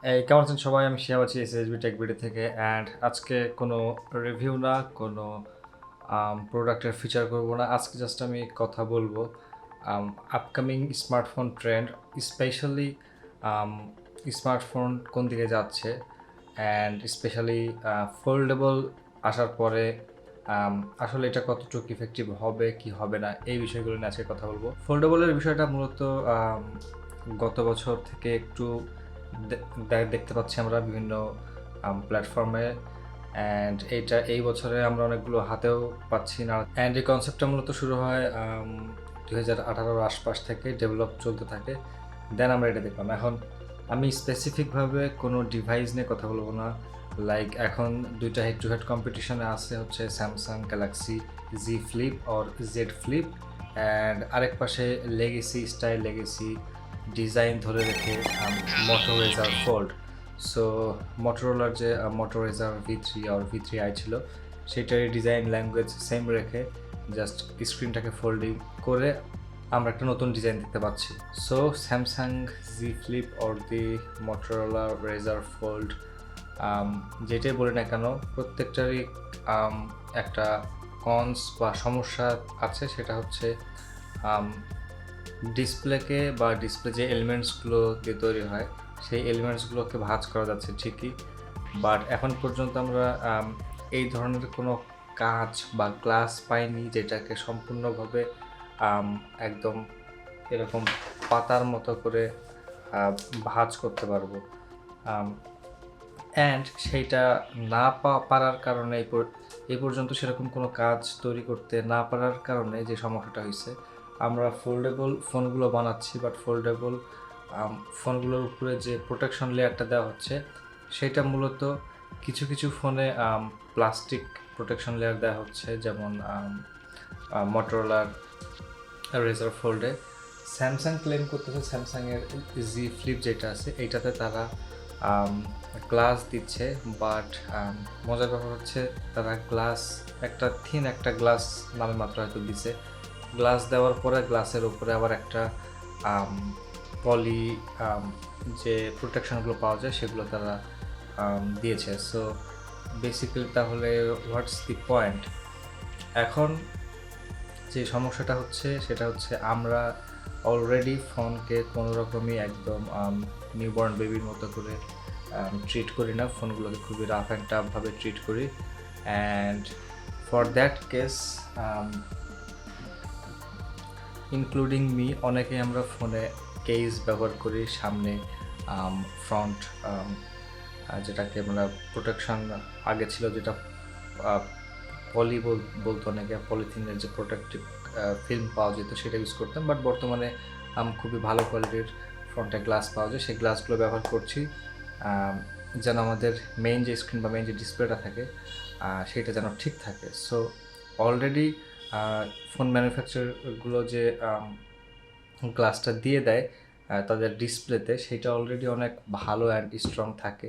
কেমন আছেন সবাই? আমি শিহাব আছি এসএসবি টেক ভিডিও থেকে। অ্যান্ড আজকে কোনো রিভিউ না, কোনো প্রোডাক্টের ফিচার করব না। আজকে জাস্ট আমি কথা বলবো upcoming smartphone trend, specially smartphone কোন দিকে যাচ্ছে, অ্যান্ড স্পেশালি ফোল্ডেবল আসার পরে আসলে এটা কতটুকু ইফেক্টিভ হবে কি হবে না, এই বিষয়গুলো নিয়ে আজকে কথা বলবো। ফোল্ডেবলের বিষয়টা মূলত গত বছর থেকে একটু দেখতে পাচ্ছি আমরা বিভিন্ন প্ল্যাটফর্মে, অ্যান্ড এই বছরে আমরা অনেকগুলো হাতেও পাচ্ছি না। অ্যান্ড এই কনসেপ্টটা মূলত শুরু হয় 2018-র আশপাশ থেকে, ডেভেলপ চলতে থাকে, দেন আমরা এটা দেখলাম। এখন আমি স্পেসিফিকভাবে কোনো ডিভাইস নিয়ে কথা বলবো না। লাইক এখন দুইটা হেড টু হেড কম্পিটিশনে আছে, হচ্ছে Samsung Galaxy G flip or Z flip, and আরেক পাশে লেগেসি ডিজাইন ধরে রেখে মোটোরোলার ফোল্ড। সো মোটোরোলার যে মোটোরোলার V3 আর V3i ছিল, সেটারই ডিজাইন ল্যাঙ্গুয়েজ সেম রেখে জাস্ট স্ক্রিনটাকে ফোল্ডিং করে আমরা একটা নতুন ডিজাইন দেখতে পাচ্ছি। So Samsung Z flip or the Motorola Razr fold, যেটাই বলি না কেন, প্রত্যেকটারই একটা কনস বা সমস্যা আছে। সেটা হচ্ছে ডিসপ্লেকে বা ডিসপ্লে যে এলিমেন্টসগুলো দিয়ে তৈরি হয়, সেই এলিমেন্টসগুলোকে ভাঁজ করা যাচ্ছে ঠিকই, বাট এখন পর্যন্ত আমরা এই ধরনের কোনো কাঁচ বা গ্লাস পাইনি যেটাকে সম্পূর্ণভাবে একদম এরকম পাতার মতো করে ভাঁজ করতে পারবো। অ্যান্ড সেইটা না পারার কারণে এই পর্যন্ত সেরকম কোনো কাজ তৈরি করতে না পারার কারণে যে সমস্যাটা হয়েছে, আমরা ফোল্ডেবল ফোনগুলো বানাচ্ছি, বাট ফোল্ডেবল ফোনগুলোর উপরে যে প্রোটেকশন লেয়ারটা দেওয়া হচ্ছে, সেটা মূলত কিছু কিছু ফোনে প্লাস্টিক প্রোটেকশন লেয়ার দেওয়া হচ্ছে, যেমন মোটোরোলার রেজার ফোল্ডে। স্যামসাং ক্লেম করতেছে স্যামসাংয়ের জি ফ্লিপ যেটা আছে, এইটাতে তারা গ্লাস দিচ্ছে, বাট মজার ব্যাপার হচ্ছে তারা গ্লাস একটা গ্লাস নামে মাত্র হয়তো দিছে। গ্লাস দেওয়ার পরে গ্লাসের উপরে আবার একটা পলি যে প্রোটেকশনগুলো পাওয়া যায় সেগুলো তারা দিয়েছে। সো বেসিক্যালি তাহলে হোয়াটস দি পয়েন্ট? এখন যে সমস্যাটা হচ্ছে সেটা হচ্ছে আমরা অলরেডি ফোনকে কোনো রকমই একদম নিউবর্ন বেবির মতো করে ট্রিট করি না, ফোনগুলোকে খুবই রাফ অ্যান্ড টাফভাবে ট্রিট করি। And for that case including me, অনেকেই আমরা ফোনে কেস ব্যবহার করি, সামনে ফ্রন্ট যেটাকে আমরা প্রোটেকশন আগে ছিল, যেটা পলি বলতো অনেকে, পলিথিনের যে প্রোটেক্টিভ ফিল্ম পাওয়া যেত সেটা ইউজ করতাম, বাট বর্তমানে খুবই ভালো কোয়ালিটির ফ্রন্টে গ্লাস পাওয়া যায়, সেই গ্লাসগুলো ব্যবহার করছি যেন আমাদের মেইন যে স্ক্রিন বা মেইন যে ডিসপ্লেটা থাকে সেটা যেন ঠিক থাকে। সো অলরেডি ফোন ম্যানুফ্যাকচারগুলো যে গ্লাসটা দিয়ে দেয় তাদের ডিসপ্লেতে, সেটা অলরেডি অনেক ভালো অ্যান্ড স্ট্রং থাকে,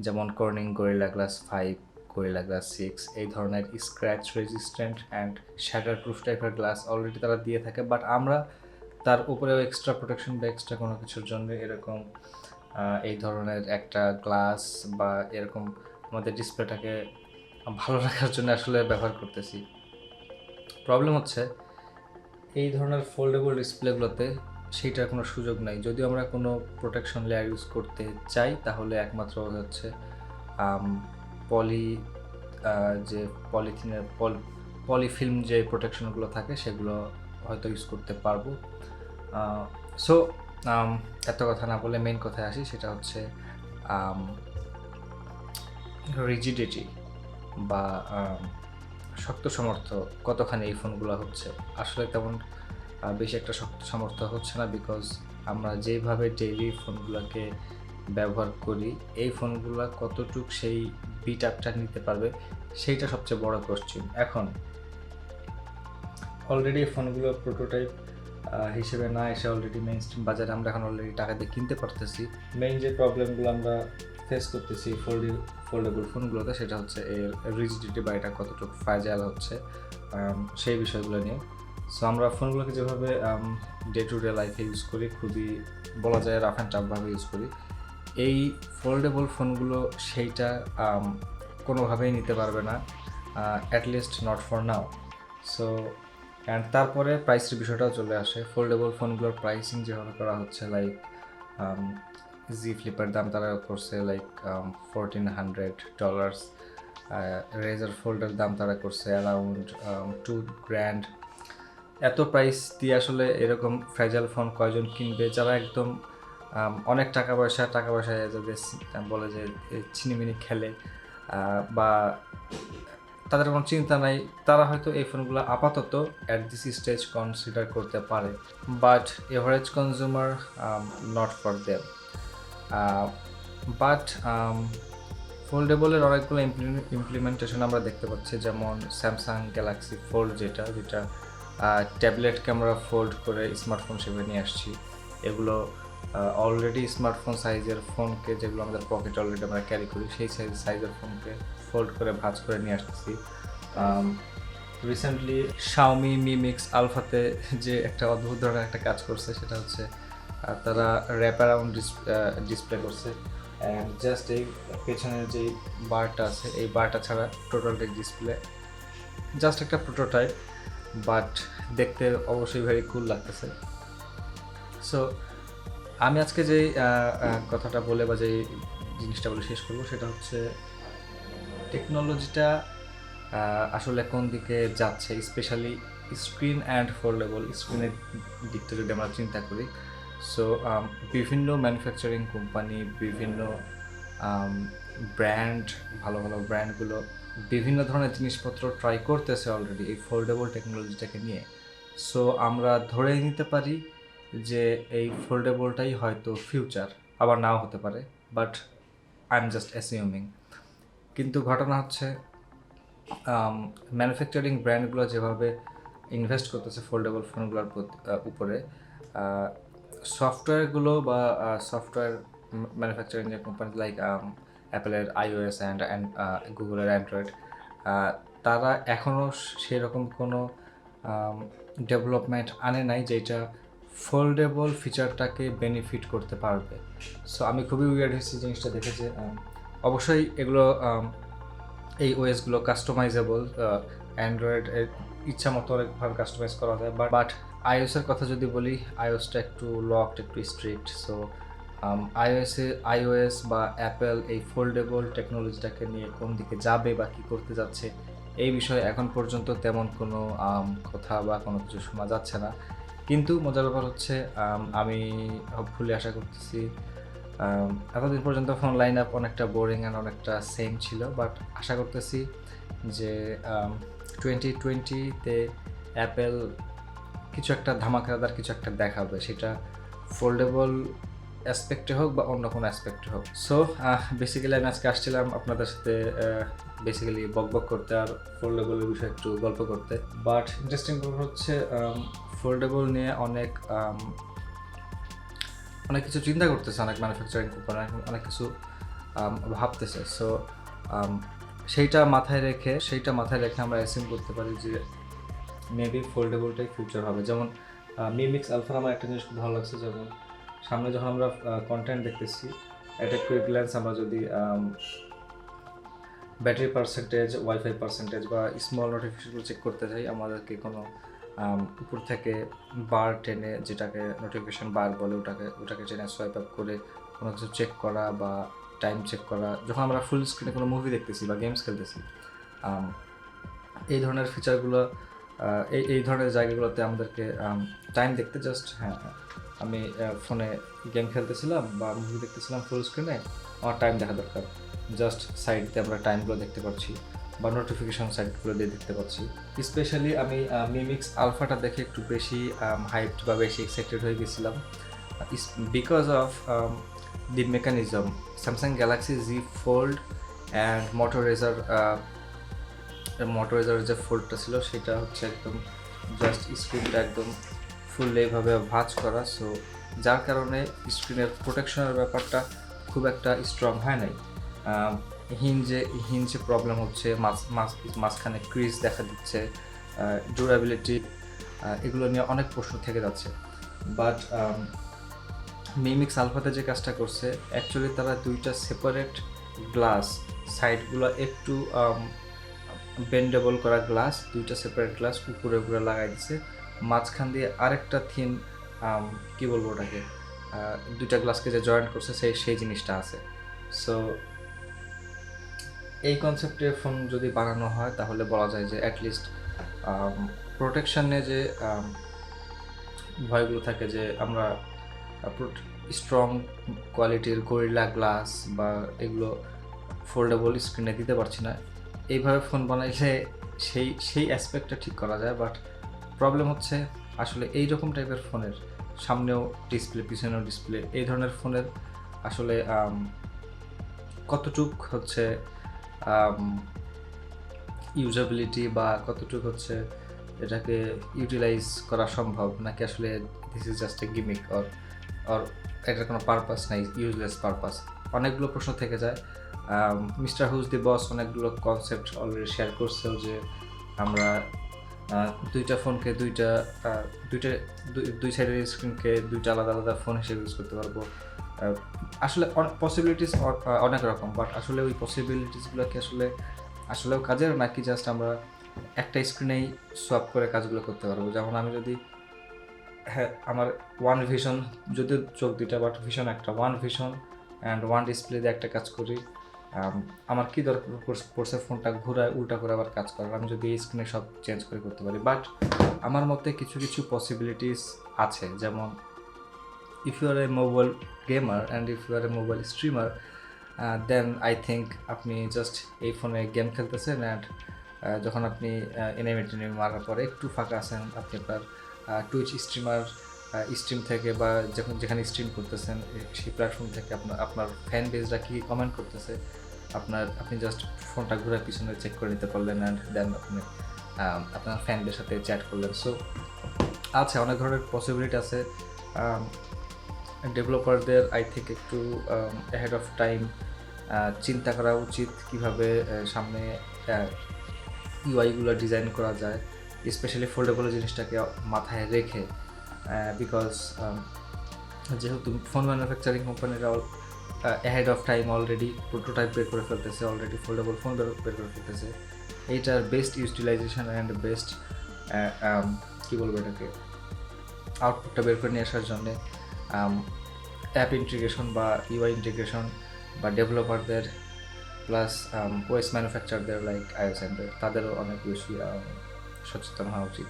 যেমন Corning gorilla glass 5, gorilla glass 6, এই ধরনের scratch resistant and shatter proof টাইপের গ্লাস অলরেডি তারা দিয়ে থাকে, বাট আমরা তার উপরেও এক্সট্রা প্রোটেকশন বা এক্সট্রা কোনো কিছুর জন্য এরকম এই ধরনের একটা গ্লাস বা এরকম আমাদের ডিসপ্লেটাকে ভালো রাখার জন্য আসলে ব্যবহার করতেছি। প্রবলেম হচ্ছে এই ধরনের ফোল্ডেবল ডিসপ্লেগুলোতে সেইটার কোনো সুযোগ নাই। যদিও আমরা কোনো প্রোটেকশন লেয়ার ইউজ করতে চাই, তাহলে একমাত্র হচ্ছে যে পলিথিনের পলিফিল্ম যে প্রোটেকশনগুলো থাকে সেগুলো হয়তো ইউজ করতে পারবো। সো এত কথা না বলে মেইন কথায় আসি, সেটা হচ্ছে রিজিডিটি বা শক্ত সামর্থ্য কতখানি এই ফোনগুলো হচ্ছে। আসলে তেমন বেশি একটা শক্ত সামর্থ্য হচ্ছে না, বিকজ আমরা যেভাবে ডেইলি ফোনগুলোকে ব্যবহার করি, এই ফোনগুলো কতটুক সেই বিট আপটা নিতে পারবে সেইটা সবচেয়ে বড় কোশ্চেন। এখন অলরেডি এই ফোনগুলো প্রোটোটাইপ হিসেবে না এসে অলরেডি মেইন স্ট্রিম বাজারে আমরা এখন অলরেডি টাকা দিয়ে কিনতে পারতেছি। মেইন যে প্রবলেমগুলো আমরা ফেস করতেছি ফোল্ডেবল ফোনগুলোতে, সেটা হচ্ছে এর রিজিডিটি বা এটা কতটুকু ফ্রাজাইল হচ্ছে, সেই বিষয়গুলো নিয়ে। সো আমরা ফোনগুলোকে যেভাবে ডে টু ডে লাইফে ইউজ করি, খুবই বলা যায় রাফ অ্যান্ড টাফভাবে ইউজ করি, এই ফোল্ডেবল ফোনগুলো সেইটা কোনোভাবেই নিতে পারবে না, at least not for now. So and তারপরে প্রাইসের বিষয়টাও চলে আসে। ফোল্ডেবল ফোনগুলোর প্রাইসিং যেভাবে করা হচ্ছে, লাইক জি ফ্লিপের দাম তারা করছে লাইক $1,400, রেজার ফোল্ডের দাম তারা করছে অ্যারাউন্ড $2,000। এত প্রাইস দিয়ে আসলে এরকম ফ্র্যাজাইল ফোন কয়জন কিনবে? যারা একদম অনেক টাকা পয়সা যাদের বলে যে ছিনিমিনি খেলে বা তাদের কোনো চিন্তা নাই, তারা হয়তো এই ফোনগুলো আপাতত অ্যাট দিস স্টেজ কনসিডার করতে পারে, but average consumer not for them. But ফোল্ডেবলের অনেকগুলো ইমপ্লিমেন্টেশন আমরা দেখতে পাচ্ছি, যেমন স্যামসাং গ্যালাক্সি ফোল্ড যেটা ট্যাবলেট ক্যামেরা ফোল্ড করে স্মার্টফোন সেভাবে নিয়ে আসছি। এগুলো অলরেডি স্মার্টফোন সাইজের ফোনকে, যেগুলো আমাদের পকেটে অলরেডি আমরা ক্যারি করি, সেই সাইজের ফোনকে ফোল্ড করে ভাঁজ করে নিয়ে আসতেছি। রিসেন্টলি শাওমি Mi Mix আলফাতে যে একটা অদ্ভুত ধরনের একটা কাজ করছে, সেটা হচ্ছে তারা র্যাপ অ্যারাউন্ড ডিসপ্লে করছে, অ্যান্ড জাস্ট এই পেছনের যেই বারটা আছে, এই বারটা ছাড়া টোটালটা ডিসপ্লে, জাস্ট একটা প্রোটোটাইপ, বাট দেখতে অবশ্যই ভেরি কুল লাগতেছে। সো আমি আজকে যেই কথাটা বলে বা যেই জিনিসটা বলে শেষ করবো, সেটা হচ্ছে টেকনোলজিটা আসলে কোন দিকে যাচ্ছে, স্পেশালি স্ক্রিন অ্যান্ড ফোল্ডেবল স্ক্রিনের দিকটা যদি আমরা চিন্তা করি। সো বিভিন্ন ম্যানুফ্যাকচারিং কোম্পানি, বিভিন্ন ব্র্যান্ড, ভালো ভালো ব্র্যান্ডগুলো বিভিন্ন ধরনের জিনিসপত্র ট্রাই করতেছে অলরেডি এই ফোল্ডেবল টেকনোলজিটাকে নিয়ে। সো আমরা ধরেই নিতে পারি যে এই ফোল্ডেবলটাই হয়তো ফিউচার, আবার নাও হতে পারে, বাট আই এম জাস্ট অ্যাসিউমিং। কিন্তু ঘটনা হচ্ছে ম্যানুফ্যাকচারিং ব্র্যান্ডগুলো যেভাবে ইনভেস্ট করতেছে ফোল্ডেবল ফোনগুলোর উপরে, সফটওয়্যারগুলো বা সফটওয়্যার ম্যানুফ্যাকচারিং যে কোম্পানি লাইক অ্যাপেলের iOS অ্যান্ড গুগলের অ্যান্ড্রয়েড, তারা এখনও সেরকম কোনো ডেভেলপমেন্ট আনে নাই যেটা ফোল্ডেবল ফিচারটাকে বেনিফিট করতে পারবে। সো আমি খুবই উইয়ার্ড হয়েছি জিনিসটা দেখে যে অবশ্যই এগুলো এই ওএসগুলো কাস্টমাইজেবল, অ্যান্ড্রয়েডের ইচ্ছা মতো অনেকভাবে কাস্টমাইজ করা যায়, বাট আইওএসের কথা যদি বলি, আইওএসটা একটু লকড, একটু স্ট্রিক্ট। সো আইওএস বা অ্যাপেল এই ফোল্ডেবল টেকনোলজিটাকে নিয়ে কোন দিকে যাবে বা কী করতে যাচ্ছে, এই বিষয়ে এখন পর্যন্ত তেমন কোনো কথা বা কোনো কিছু শোনা যাচ্ছে না। কিন্তু মজার ব্যাপার হচ্ছে আমি হোপফুলি আশা করতেছি, এতদিন পর্যন্ত ফোন লাইন আপ অনেকটা বোরিং অ্যান্ড অনেকটা সেম ছিল, বাট আশা করতেছি যে 2020-তে অ্যাপেল কিছু একটা ধামাকাদার কিছু একটা দেখাবে, সেটা ফোল্ডেবল অ্যাসপেক্টে হোক বা অন্য কোনো অ্যাসপেক্টে হোক। সো বেসিক্যালি আমি আজকে আসছিলাম আপনাদের সাথে বেসিক্যালি বকবক করতে আর ফোল্ডেবলের বিষয়ে একটু গল্প করতে। বাট ইন্টারেস্টিং ব্যাপার হচ্ছে ফোল্ডেবল নিয়ে অনেক কিছু চিন্তা করতেছে অনেক ম্যানুফ্যাকচারিং কোম্পানি, অনেক কিছু ভাবতেছে। সো সেইটা মাথায় রেখে আমরা অ্যাসিউম করতে পারি যে মেবি ফোল্ডেবলটাই ফিউচার হবে। যেমন Mi Mix আলফা আমার একটা জিনিস খুব ভালো লাগছে, যেমন সামনে যখন আমরা কন্টেন্ট দেখতেছি, অ্যাট এ কুইক গ্ল্যান্স আমরা যদি ব্যাটারি পার্সেন্টেজ, ওয়াইফাই পার্সেন্টেজ বা স্মল নোটিফিকেশনগুলো চেক করতে চাই, আমাদেরকে কোনো উপর থেকে বার টেনে, যেটাকে নোটিফিকেশন বার বলে, ওটাকে টেনে সোয়াইপ আপ করে কোনো কিছু চেক করা বা টাইম চেক করা, যখন আমরা ফুল স্ক্রিনে কোনো মুভি দেখতেছি বা গেমস খেলতেছি, এই ধরনের ফিচারগুলো, এই ধরনের জায়গাগুলোতে আমাদেরকে টাইম দেখতে জাস্ট আমি ফোনে গেম খেলতেছিলাম বা মুভি দেখতেছিলাম ফুল স্ক্রিনে, আমার টাইম দেখা দরকার, জাস্ট সাইডে আমরা টাইমগুলো দেখতে পাচ্ছি বা নোটিফিকেশন সাইটগুলো দিয়ে দেখতে পাচ্ছি। স্পেশালি আমি Mi Mix আলফাটা দেখে একটু বেশি হাইপড বা বেশি এক্সাইটেড হয়ে গেছিলাম, because of the mechanism. Samsung Galaxy Z fold and মোটরোলার যে ফোল্ডটা ছিল, সেটা হচ্ছে একদম জাস্ট স্ক্রিনটা একদম ফুল এইভাবে ভাঁজ করা। সো যার কারণে স্ক্রিনের প্রোটেকশনের ব্যাপারটা খুব একটা স্ট্রং হয় নাই। হিঞ্জে প্রবলেম হচ্ছে, মাঝখানে ক্রিজ দেখা দিচ্ছে, ডিউরেবিলিটি, এগুলো নিয়ে অনেক প্রশ্ন থেকে যাচ্ছে। বাট মিমিক্স আলফাতে যে কাজটা করছে, অ্যাকচুয়ালি তারা দুইটা সেপারেট গ্লাস, সাইডগুলো একটু বেন্ডেবল করা গ্লাস, দুইটা সেপারেট গ্লাস উপরে উপরে লাগাই দিছে, মাঝখান দিয়ে আরেকটা থিন কি বলবো ওটাকে, দুইটা গ্লাসকে যে জয়েন্ট করছে সেই জিনিসটা আছে। সো এই কনসেপ্টে ফোন যদি বানানো হয় তাহলে বলা যায় যে অ্যাটলিস্ট প্রোটেকশানে যে ভয়গুলো থাকে যে আমরা স্ট্রং কোয়ালিটির গরিলা গ্লাস বা এগুলো ফোল্ডেবল স্ক্রিনে দিতে পারছি না, এইভাবে ফোন বানাইলে সেই অ্যাসপেক্টটা ঠিক করা যায়। বাট প্রবলেম হচ্ছে আসলে এই রকম টাইপের ফোনের সামনেও ডিসপ্লে পিছনেও ডিসপ্লে, এই ধরনের ফোনের আসলে কতটুক হচ্ছে ইউজেবিলিটি বা কতটুক হচ্ছে এটাকে ইউটিলাইজ করা সম্ভব, নাকি আসলে this is just a gimmick or এটার কোনো পারপাস নাই, ইউজলেস পারপাস, অনেকগুলো প্রশ্ন থেকে যায়। মিস্টার হুজ দি বস অনেকগুলো কনসেপ্ট অলরেডি শেয়ার করছেও যে আমরা দুইটা ফোনকে দুই সাইডের স্ক্রিনকে দুইটা আলাদা আলাদা ফোন হিসেবে ইউজ করতে পারবো। আসলে পসিবিলিটিস অনেক রকম, বাট আসলে ওই পসিবিলিটিসগুলোকে আসলেও কাজের, নাকি জাস্ট আমরা একটা স্ক্রিনেই সোয়াপ করে কাজগুলো করতে পারবো। যেমন আমি যদি আমার ওয়ান ভিশন, যদিও চোখ দুইটা বাট ভিশন একটা, one vision and one display দিয়ে একটা কাজ করি, আমার কী দরকার পড়ছে ফোনটা ঘোরায় উল্টা করে আবার কাজ করার, আমি যদি এই স্ক্রিনে সব চেঞ্জ করে করতে পারি। বাট আমার মতে কিছু কিছু পসিবিলিটিস আছে, যেমন if you are a mobile gamer and if you are a mobile streamer, then I think আপনি জাস্ট এই ফোনে গেম খেলতেছেন অ্যান্ড যখন আপনি এনিমি মারার পরে একটু ফাঁকা আছেন, আপনি আপনার টুইচ স্ট্রিম থেকে বা যেখানে স্ট্রিম করতেছেন সেই প্ল্যাটফর্ম থেকে আপনার ফ্যান বেসরা কী কমেন্ট করতেছে, আপনি জাস্ট ফোনটা ঘুরে পিছনে চেক করে নিতে পারলেন অ্যান্ড দেন আপনি আপনার ফ্যানদের সাথে চ্যাট করলেন। সো আছে অনেক ধরনের পসিবিলিটি আছে। ডেভেলপারদের আই থিঙ্ক একটু অ্যাহেড অফ টাইম চিন্তা করা উচিত কীভাবে সামনে ইউআইগুলো ডিজাইন করা যায়, স্পেশালি ফোল্ডেবল জিনিসটাকে মাথায় রেখে, বিকজ যেহেতু ফোন ম্যানুফ্যাকচারিং কোম্পানিরা ahead of time already prototype বের করে ফেলতেছে, অলরেডি ফোল্ডেবল ফোন বের করে ফেলতেছে, এইটার বেস্ট ইউটিলাইজেশন অ্যান্ড বেস্ট কী বলবো এটাকে আউটপুটটা বের করে নিয়ে আসার জন্যে অ্যাপ ইন্টিগ্রেশন বা ইউআই ইন্টিগ্রেশন বা ডেভেলপারদের প্লাস ওয়েস ম্যানুফ্যাকচারদের লাইক আইওএস অ্যান্ড্রয়েড তাদেরও অনেক বেশি সচেতন হওয়া উচিত।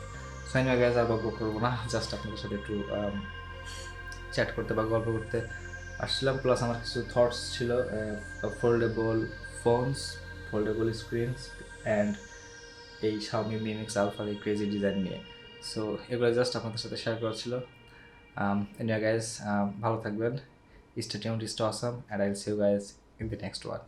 সো এনিওয়ে গাইজ আর গল্প করবো না, জাস্ট আপনাদের সাথে একটু চ্যাট করতে বা গল্প করতে আসছিলাম, প্লাস আমার কিছু থটস ছিল foldable phones, foldable screens and এই Xiaomi Mi Mix Alpha এই ক্রেজি ডিজাইন নিয়ে। সো এগুলো জাস্ট আপনাদের সাথে শেয়ার করা ছিল। Anyway guys, ভালো থাকবেন, stay tuned, stay awesome, and I'll see you guys in the next one.